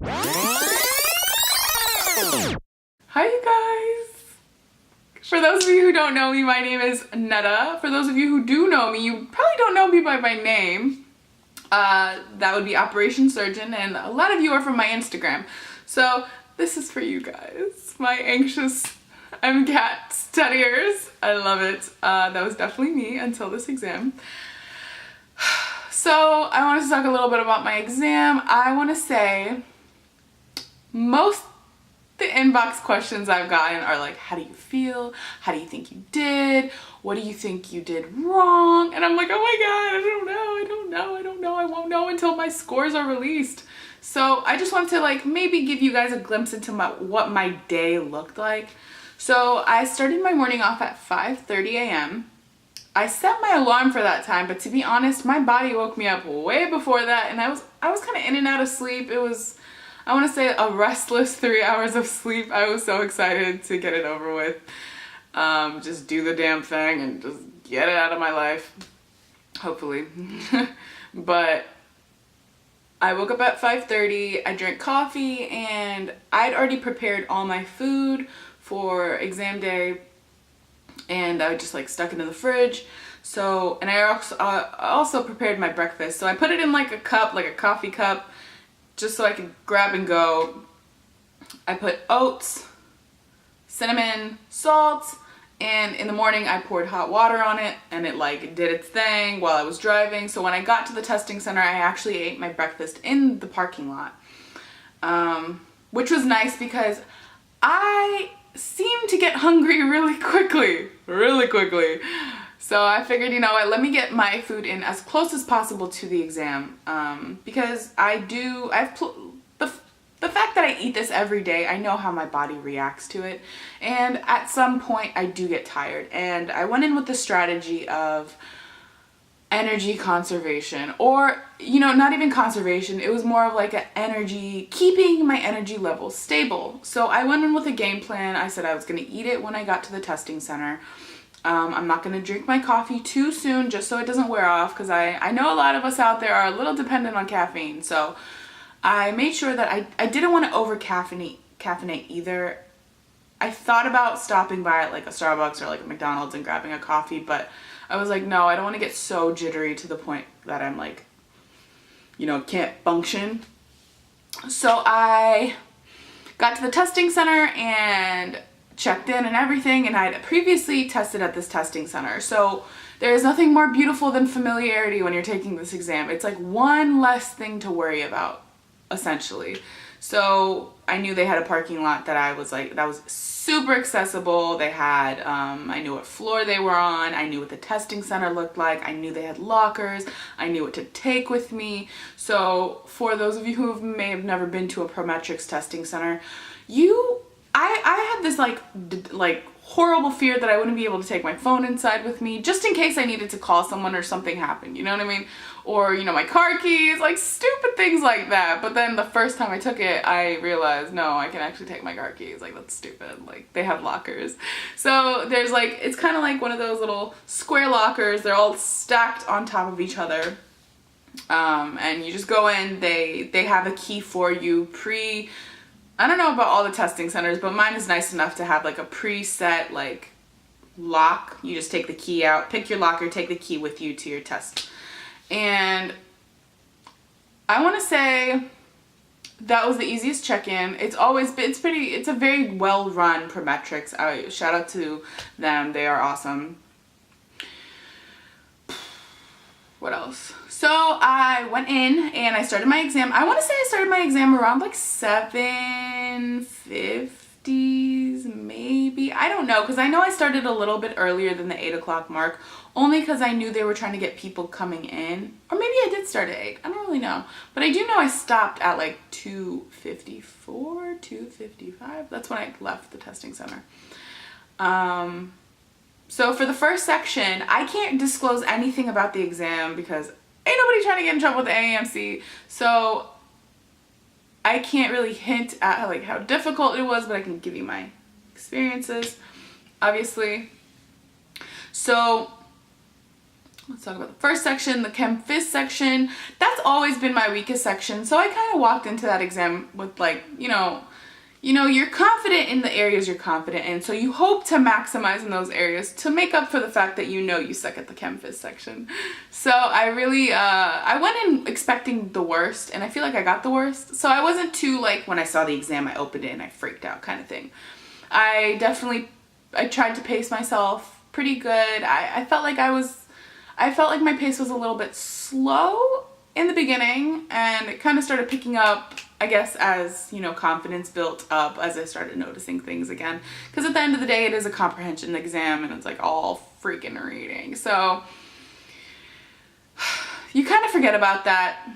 Hi you guys! For those of you who don't know me, my name is Netta. For those of you who do know me, you probably don't know me by my name. That would be Operation Surgeon, and a lot of you are from my Instagram. So this is for you guys, my anxious Mcat studiers. I love it. That was definitely me until this exam. So I want to talk a little bit about my exam. I want to say most the inbox questions I've gotten are like, how do you feel? How do you think you did? What do you think you did wrong? And I'm like, oh my God, I don't know. I won't know until my scores are released. So I just wanted to like maybe give you guys a glimpse into what my day looked like. So I started my morning off at 5:30 a.m. I set my alarm for that time, but to be honest, my body woke me up way before that, and I was kind of in and out of sleep. It was, I want to say, a restless 3 hours of sleep. I was so excited to get it over with. Just do the damn thing and just get it out of my life, hopefully. But I woke up at 5:30, I drank coffee, and I'd already prepared all my food for exam day, and I just like stuck it in the fridge. So, and I also prepared my breakfast. So I put it in like a cup, like a coffee cup, just so I could grab and go. I put oats, cinnamon, salt, and in the morning I poured hot water on it, and it like did its thing while I was driving. So when I got to the testing center, I actually ate my breakfast in the parking lot, which was nice because I seem to get hungry really quickly. So I figured, you know what, let me get my food in as close as possible to the exam, because the fact that I eat this every day, I know how my body reacts to it, and at some point I do get tired, and I went in with the strategy of energy conservation, or, you know, not even conservation, it was more of like keeping my energy levels stable. So I went in with a game plan. I said I was going to eat it when I got to the testing center. I'm not going to drink my coffee too soon just so it doesn't wear off, because I know a lot of us out there are a little dependent on caffeine. So I made sure that I didn't want to over caffeinate either. I thought about stopping by at like a Starbucks or like a McDonald's and grabbing a coffee, but I was like, no, I don't want to get so jittery to the point that I'm like, you know, can't function. So I got to the testing center and checked in and everything, and I had previously tested at this testing center. So there is nothing more beautiful than familiarity when you're taking this exam. It's like one less thing to worry about, essentially. So I knew they had a parking lot that was super accessible. They had, I knew what floor they were on. I knew what the testing center looked like. I knew they had lockers. I knew what to take with me. So for those of you who may have never been to a Prometrics testing center, I had this like horrible fear that I wouldn't be able to take my phone inside with me just in case I needed to call someone or something happened, you know what I mean? Or, you know, my car keys, like stupid things like that. But then the first time I took it, I realized, no, I can actually take my car keys. Like, that's stupid. Like, they have lockers. So there's like, it's kind of like one of those little square lockers. They're all stacked on top of each other. And you just go in, they have a key for you I don't know about all the testing centers, but mine is nice enough to have like a preset like lock. You just take the key out, pick your locker, take the key with you to your test. And I want to say that was the easiest check-in. It's a very well-run Prometrics. Shout out to them. They are awesome. What else? So I went in and I started my exam. I want to say I started my exam around like 7:50 maybe. I don't know, because I know I started a little bit earlier than the 8 o'clock mark, only because I knew they were trying to get people coming in. Or maybe I did start at 8. I don't really know. But I do know I stopped at like 2:54, 2:55. That's when I left the testing center. So for the first section, I can't disclose anything about the exam because ain't nobody trying to get in trouble with the AAMC. So I can't really hint at like how difficult it was, but I can give you my experiences, obviously. So let's talk about the first section, the Chem Phys section. That's always been my weakest section. So I kind of walked into that exam with like, you're confident in the areas you're confident in. So you hope to maximize in those areas to make up for the fact that you suck at the Chem Phys section. So I really, I went in expecting the worst, and I feel like I got the worst. So I wasn't too like, when I saw the exam, I opened it and I freaked out kind of thing. I tried to pace myself pretty good. I felt like my pace was a little bit slow in the beginning, and it kind of started picking up, I guess, as, confidence built up as I started noticing things again. Because at the end of the day, it is a comprehension exam, and it's like all freaking reading. So you kind of forget about that.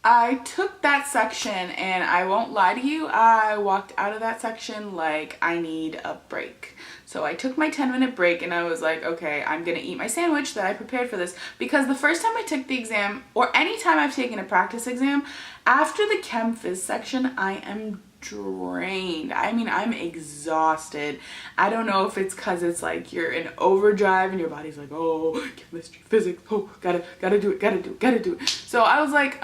I took that section, and I won't lie to you, I walked out of that section like I need a break. So I took my 10-minute break, and I was like, okay, I'm gonna eat my sandwich that I prepared for this, because the first time I took the exam, or any time I've taken a practice exam, after the Chem Phys section, I am drained. I mean, I'm exhausted. I don't know if it's because it's like you're in overdrive and your body's like, oh, chemistry, physics, oh, gotta do it. So I was like,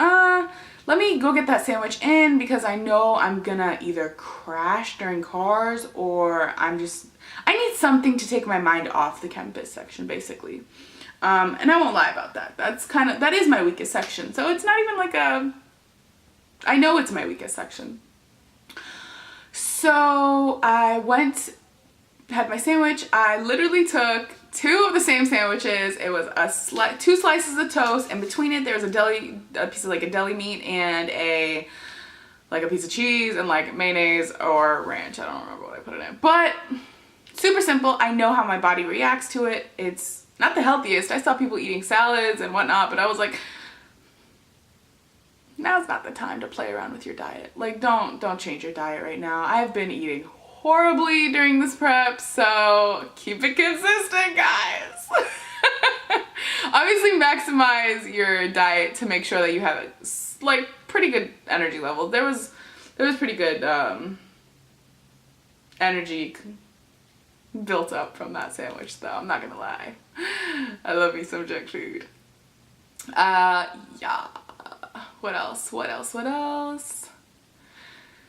let me go get that sandwich in, because I know I'm gonna either crash during cars, or I need something to take my mind off the Chem Phys section, basically. And I won't lie about that. That is my weakest section. So it's not even like I know it's my weakest section. So I had my sandwich. I literally took 2 of the same sandwiches. It was 2 slices of toast, and between it there was a piece of like a deli meat and a piece of cheese and like mayonnaise or ranch. I don't remember what I put it in, but super simple. I know how my body reacts to it. It's not the healthiest. I saw people eating salads and whatnot, but I was like, now's not the time to play around with your diet. Like, don't change your diet right now. I've been eating horribly during this prep, so keep it consistent, guys. Obviously, maximize your diet to make sure that you have like pretty good energy level. There was pretty good energy built up from that sandwich, though. I'm not gonna lie. I love me some junk food. Yeah. What else?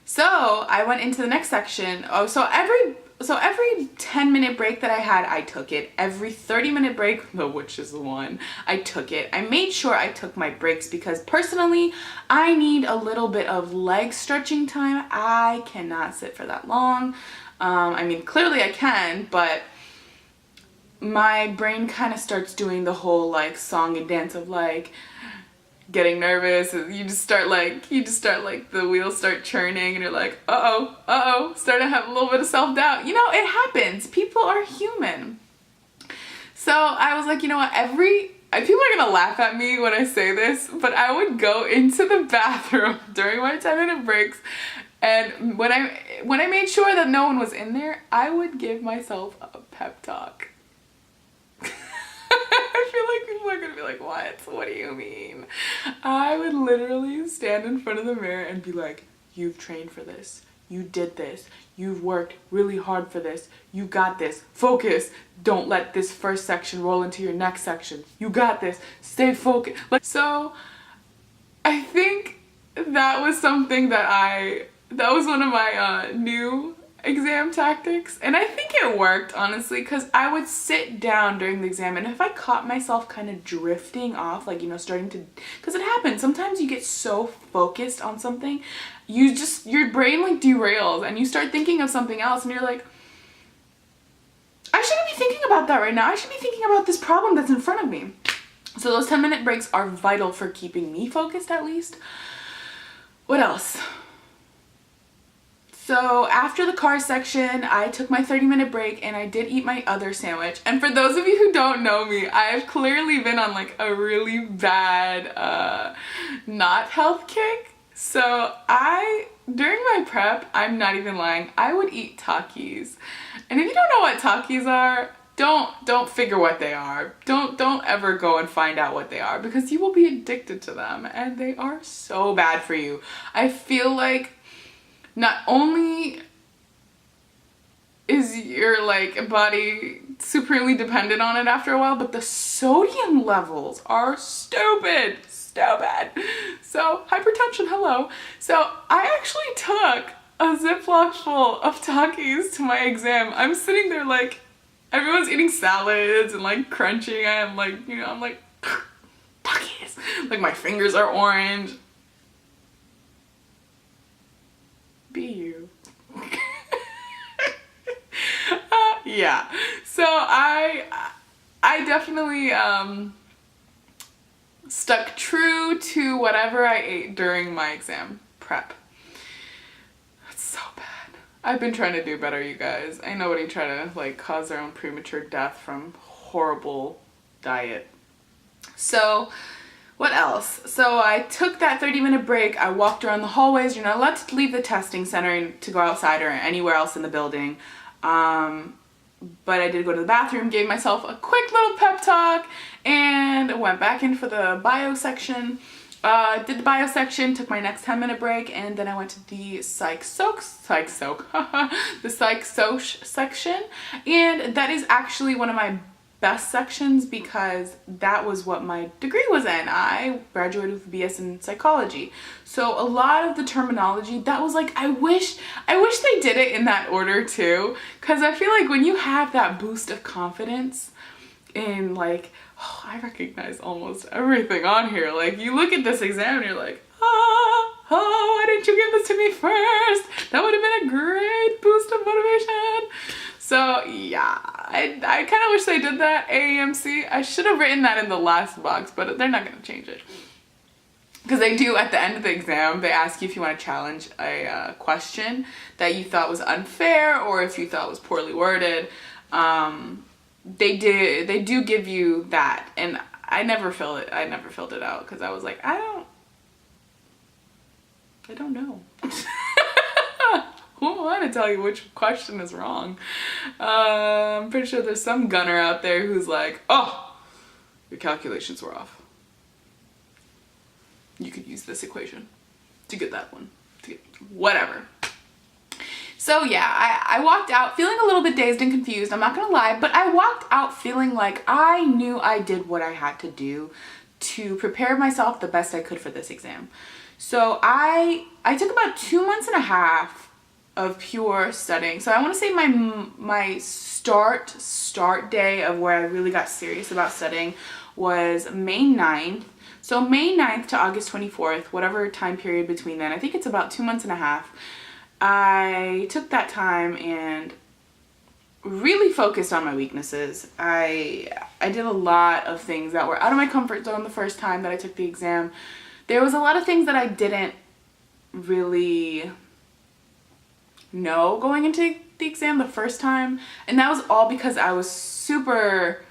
So I went into the next section. Oh, so every 10-minute break that I had, I took it. Every 30-minute break, which is the one, I took it. I made sure I took my breaks, because personally, I need a little bit of leg stretching time. I cannot sit for that long. I mean, clearly I can, but my brain kind of starts doing the whole like song and dance of like getting nervous, and you just start like the wheels start churning, and you're like, starting to have a little bit of self-doubt. It happens. People are human. So I was like, you know what, people are gonna laugh at me when I say this, but I would go into the bathroom during my 10-minute breaks, and when I made sure that no one was in there, I would give myself a pep talk. I feel like people are gonna be like, what do you mean? I would literally stand in front of the mirror and be like, you've trained for this, you did this, you've worked really hard for this, you got this, focus, don't let this first section roll into your next section, you got this, stay focused. So I think that was something that was one of my new exam tactics, and I think it worked, honestly, because I would sit down during the exam, and if I caught myself kind of drifting off, like, starting to, because it happens, sometimes you get so focused on something, your brain like derails, and you start thinking of something else, and you're like, I shouldn't be thinking about that right now, I should be thinking about this problem that's in front of me. So those 10-minute breaks are vital for keeping me focused, at least. What else? So after the car section, I took my 30-minute break, and I did eat my other sandwich. And for those of you who don't know me, I've clearly been on like a really bad not health kick. So during my prep, I'm not even lying, I would eat Takis. And if you don't know what Takis are, don't figure what they are. Don't ever go and find out what they are, because you will be addicted to them, and they are so bad for you. I feel like not only is your like body supremely dependent on it after a while, but the sodium levels are stupid. So hypertension, hello. So I actually took a Ziploc full of Takis to my exam. I'm sitting there like, everyone's eating salads and like crunching. I'm like, you know, I'm like, Takis. Like my fingers are orange. Be you. Yeah. So I definitely stuck true to whatever I ate during my exam prep. It's so bad. I've been trying to do better, you guys. Ain't nobody trying to like cause their own premature death from horrible diet. So what else? So I took that 30-minute break. I walked around the hallways. You're not allowed to leave the testing center and to go outside or anywhere else in the building. But I did go to the bathroom, gave myself a quick little pep talk, and went back in for the bio section. Did the bio section, took my next 10-minute break, and then I went to the the psych soc section, and that is actually one of my best sections because that was what my degree was in. I graduated with a BS in psychology. So a lot of the terminology, that was like, I wish they did it in that order too, because I feel like when you have that boost of confidence in like, oh, I recognize almost everything on here. Like you look at this exam and you're like, oh, why didn't you give this to me first? That would have been a great boost of motivation. So yeah, I kind of wish they did that, AAMC. I should have written that in the last box, but they're not going to change it. Because they do, at the end of the exam, they ask you if you want to challenge a question that you thought was unfair or if you thought was poorly worded. They do give you that, and I never filled it out because I was like, I don't know. Who am I to tell you which question is wrong? I'm pretty sure there's some gunner out there who's like, oh, your calculations were off. You could use this equation to get that one. Whatever. So yeah, I walked out feeling a little bit dazed and confused, I'm not gonna lie, but I walked out feeling like I knew I did what I had to do to prepare myself the best I could for this exam. So I took about 2 months and a half of pure studying. So I want to say my start day of where I really got serious about studying was May 9th. So May 9th to August 24th, whatever time period between then, I think it's about 2 months and a half. I took that time and really focused on my weaknesses. I did a lot of things that were out of my comfort zone the first time that I took the exam. There was a lot of things that I didn't really know going into the exam the first time, and that was all because I was super,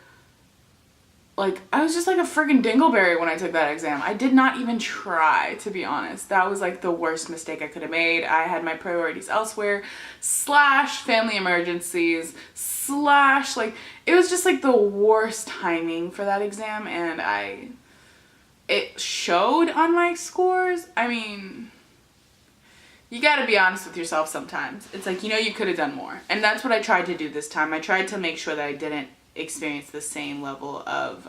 like, I was just like a friggin' dingleberry when I took that exam. I did not even try, to be honest. That was like the worst mistake I could have made. I had my priorities elsewhere, / family emergencies, / like, it was just like the worst timing for that exam, and it showed on my scores. I mean, you gotta be honest with yourself sometimes. It's like, you know, you could have done more. And that's what I tried to do this time. I tried to make sure that I didn't experience the same level of,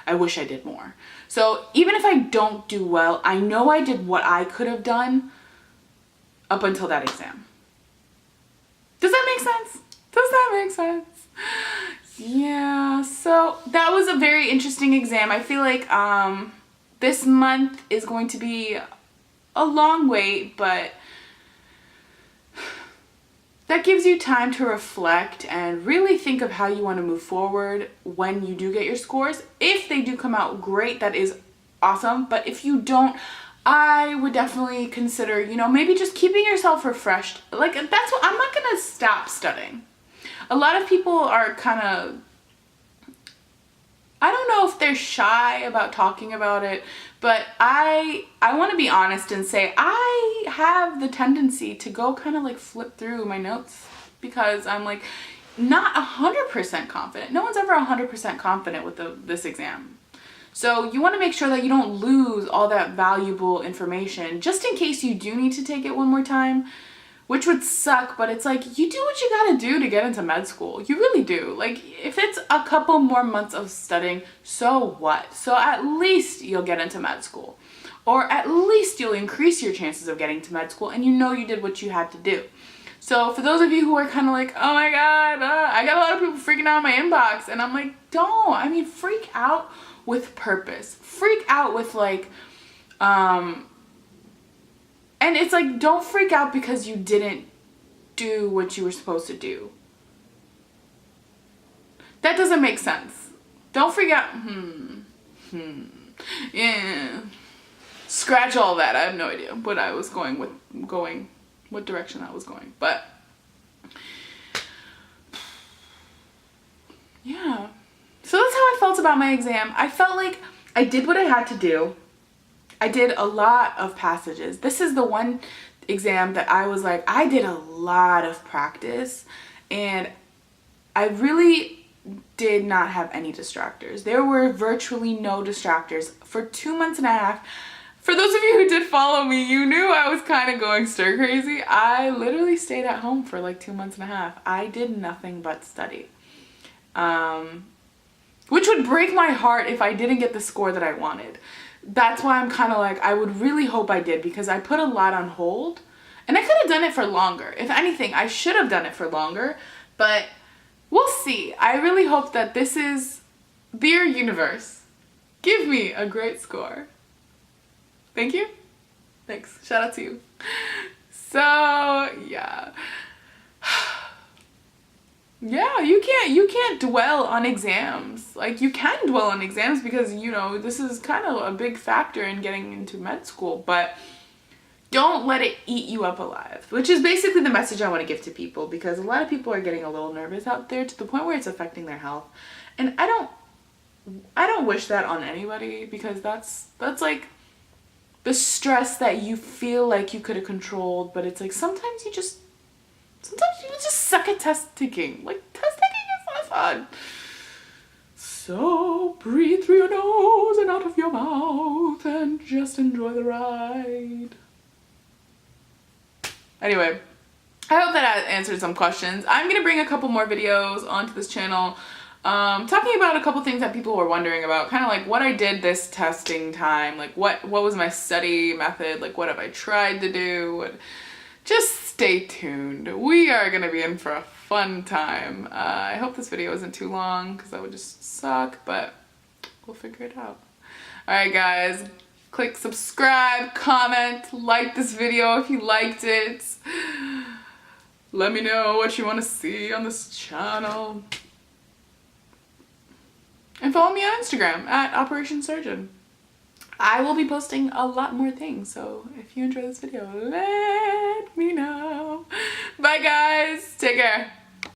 I wish I did more. So even if I don't do well, I know I did what I could have done up until that exam. Does that make sense? Does that make sense? Yeah, so that was a very interesting exam. I feel like this month is going to be a long wait, but that gives you time to reflect and really think of how you want to move forward when you do get your scores. If they do come out great, that is awesome, but if you don't, I would definitely consider, you know, maybe just keeping yourself refreshed. Like, that's what, I'm not gonna stop studying. A lot of people are kind of, I don't know if they're shy about talking about it, but I want to be honest and say I have the tendency to go kind of like flip through my notes because I'm like not 100% confident. No one's ever 100% confident with this exam. So you want to make sure that you don't lose all that valuable information just in case you do need to take it one more time. which would suck, but it's like, you do what you gotta do to get into med school. You really do. Like, if it's a couple more months of studying, so what? So at least you'll get into med school. Or at least you'll increase your chances of getting to med school, and you know you did what you had to do. So for those of you who are kind of like, oh my God, I got a lot of people freaking out in my inbox, and I'm like, don't. I mean, freak out with purpose. Freak out with like, and it's like, don't freak out because you didn't do what you were supposed to do. That doesn't make sense. Don't freak out. Yeah. Scratch all that. I have no idea what I was what direction I was going. But yeah. So that's how I felt about my exam. I felt like I did what I had to do. I did a lot of passages. This is the one exam that I was like, I did a lot of practice, and I really did not have any distractors. There were virtually no distractors for 2 months and a half. For those of you who did follow me, you knew I was kind of going stir crazy. I literally stayed at home for like 2 months and a half. I did nothing but study. Which would break my heart if I didn't get the score that I wanted. That's why I'm kind of like, I would really hope I did, because I put a lot on hold. And I could have done it for longer. If anything, I should have done it for longer. But we'll see. I really hope that this is, dear universe, give me a great score. Thank you. Thanks. Shout out to you. So, yeah. Yeah, you can't dwell on exams. Like, you can dwell on exams because, you know, this is kind of a big factor in getting into med school, but don't let it eat you up alive, which is basically the message I want to give to people, because a lot of people are getting a little nervous out there to the point where it's affecting their health. And I don't wish that on anybody, because that's like the stress that you feel like you could have controlled, but it's like sometimes you just suck at test taking. Like, test taking is not fun. So breathe through your nose and out of your mouth and just enjoy the ride. Anyway, I hope that answered some questions. I'm gonna bring a couple more videos onto this channel, talking about a couple things that people were wondering about, kind of like what I did this testing time, like what was my study method, like what have I tried to do. Just stay tuned. We are gonna be in for a fun time. I hope this video isn't too long, because that would just suck, but we'll figure it out. Alright guys, click subscribe, comment, like this video if you liked it. Let me know what you want to see on this channel. And follow me on Instagram at Operation Surgeon. I will be posting a lot more things, so if you enjoy this video, let me know. Bye guys, take care.